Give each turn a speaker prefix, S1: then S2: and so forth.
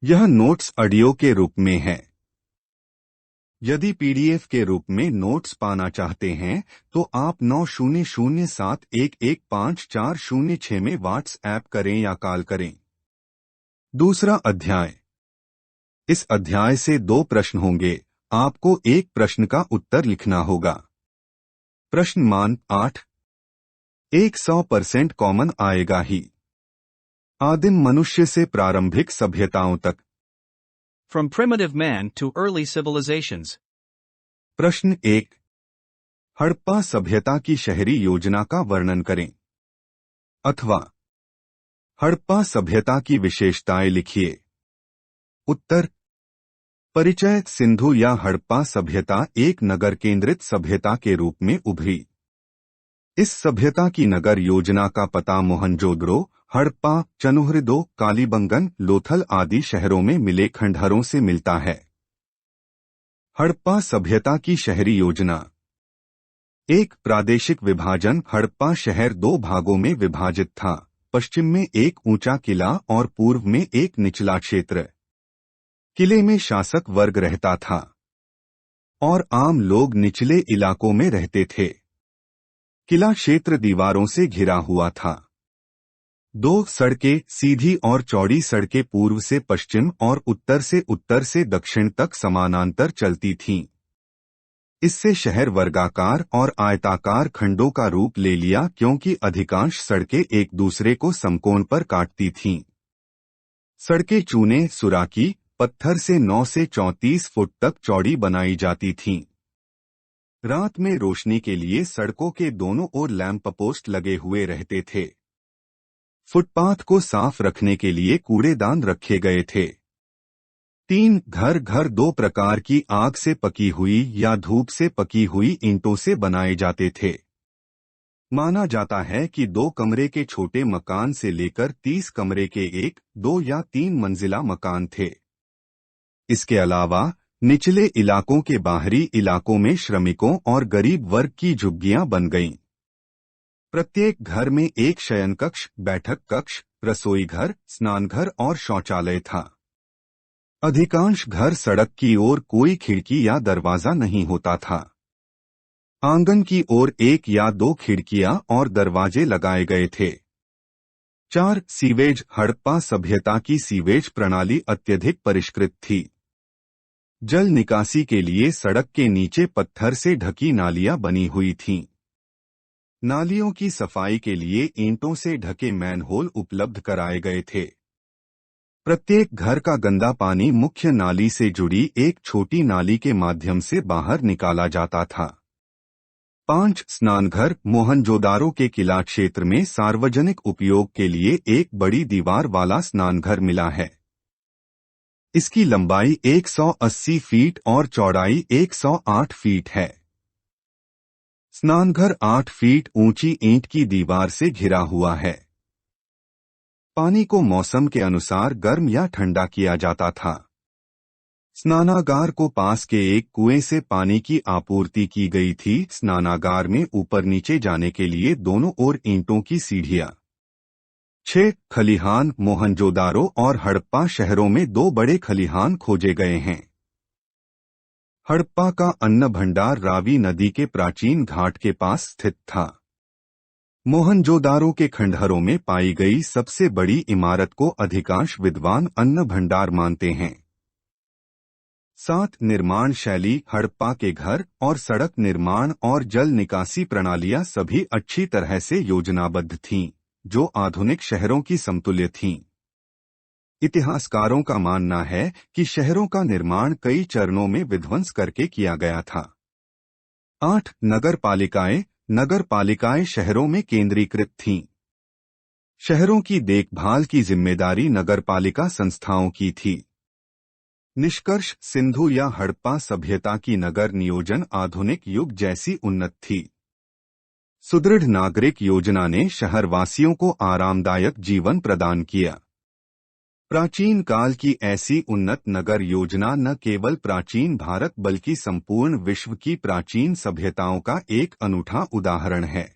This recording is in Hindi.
S1: यह नोट्स ऑडियो के रूप में है। यदि पीडीएफ के रूप में नोट्स पाना चाहते हैं तो आप 9007115406 में व्हाट्सएप करें या कॉल करें। दूसरा अध्याय। इस अध्याय से 2 प्रश्न होंगे। आपको एक प्रश्न का उत्तर लिखना होगा। प्रश्न मान 8। 100% कॉमन आएगा ही। आदिम मनुष्य से प्रारंभिक सभ्यताओं तक।
S2: From primitive man to early civilizations.
S1: प्रश्न 1। हड़प्पा सभ्यता की शहरी योजना का वर्णन करें। अथवा हड़प्पा सभ्यता की विशेषताएं लिखिए। उत्तर। परिचय। सिंधु या हड़प्पा सभ्यता एक नगर केंद्रित सभ्यता के रूप में उभरी। इस सभ्यता की नगर योजना का पता मोहनजोदड़ो, हड़प्पा, चनुहृदो, कालीबंगन, लोथल आदि शहरों में मिले खंडहरों से मिलता है। हड़प्पा सभ्यता की शहरी योजना। 1। प्रादेशिक विभाजन। हड़प्पा शहर 2 भागों में विभाजित था। पश्चिम में एक ऊंचा किला और पूर्व में एक निचला क्षेत्र। किले में शासक वर्ग रहता था और आम लोग निचले इलाकों में रहते थे। किला क्षेत्र दीवारों से घिरा हुआ था। 2 सड़कें, सीधी और चौड़ी सड़कें पूर्व से पश्चिम और उत्तर से दक्षिण तक समानांतर चलती थीं। इससे शहर वर्गाकार और आयताकार खंडों का रूप ले लिया क्योंकि अधिकांश सड़कें एक दूसरे को समकोण पर काटती थीं। सड़कें चूने, सुराकी, पत्थर से 9 से 34 फुट तक चौड़ी बनाई जाती थीं। रात में रोशनी के लिए सड़कों के दोनों ओर लैंप पोस्ट लगे हुए रहते थे। फुटपाथ को साफ रखने के लिए कूड़ेदान रखे गए थे। 3 घर 2 प्रकार की आग से पकी हुई या धूप से पकी हुई ईंटों से बनाए जाते थे। माना जाता है कि 2 कमरे के छोटे मकान से लेकर 30 कमरे के 1, 2 या 3 मंजिला मकान थे। इसके अलावा निचले इलाकों के बाहरी इलाकों में श्रमिकों और गरीब वर्ग की झुग्गियां बन गईं। प्रत्येक घर में एक शयन कक्ष, बैठक कक्ष, रसोई घर, स्नानघर और शौचालय था। अधिकांश घर सड़क की ओर कोई खिड़की या दरवाजा नहीं होता था। आंगन की ओर 1 या 2 खिड़कियां और दरवाजे लगाए गए थे। 4 सीवेज। हड़प्पा सभ्यता की सीवेज प्रणाली अत्यधिक परिष्कृत थी। जल निकासी के लिए सड़क के नीचे पत्थर से ढकी नालियां बनी हुई थीं। नालियों की सफाई के लिए ईंटों से ढके मैनहोल उपलब्ध कराए गए थे। प्रत्येक घर का गंदा पानी मुख्य नाली से जुड़ी एक छोटी नाली के माध्यम से बाहर निकाला जाता था। 5 स्नानघर। मोहनजोदारो के किला क्षेत्र में सार्वजनिक उपयोग के लिए एक बड़ी दीवार वाला स्नानघर मिला है। इसकी लंबाई 180 फीट और चौड़ाई 108 फीट है। स्नानघर 8 फीट ऊंची ईंट की दीवार से घिरा हुआ है। पानी को मौसम के अनुसार गर्म या ठंडा किया जाता था। स्नानागार को पास के एक कुएं से पानी की आपूर्ति की गई थी। स्नानागार में ऊपर नीचे जाने के लिए दोनों ओर ईंटों की सीढ़ियां। 6 खलिहान। मोहनजोदारो और हड़प्पा शहरों में 2 बड़े खलिहान खोजे गए हैं। हड़प्पा का अन्न भंडार रावी नदी के प्राचीन घाट के पास स्थित था। मोहनजोदारो के खंडहरों में पाई गई सबसे बड़ी इमारत को अधिकांश विद्वान अन्न भंडार मानते हैं। 7 निर्माण शैली। हड़प्पा के घर और सड़क निर्माण और जल निकासी प्रणालियां सभी अच्छी तरह से योजनाबद्ध थीं, जो आधुनिक शहरों की समतुल्य थीं। इतिहासकारों का मानना है कि शहरों का निर्माण कई चरणों में विध्वंस करके किया गया था। 8 नगर पालिकाएं। नगर पालिकाएं शहरों में केंद्रीकृत थीं। शहरों की देखभाल की जिम्मेदारी नगर पालिका संस्थाओं की थी। निष्कर्ष। सिंधु या हड़प्पा सभ्यता की नगर नियोजन आधुनिक युग जैसी उन्नत थी। सुदृढ़ नागरिक योजना ने शहरवासियों को आरामदायक जीवन प्रदान किया। प्राचीन काल की ऐसी उन्नत नगर योजना न केवल प्राचीन भारत बल्कि संपूर्ण विश्व की प्राचीन सभ्यताओं का एक अनूठा उदाहरण है।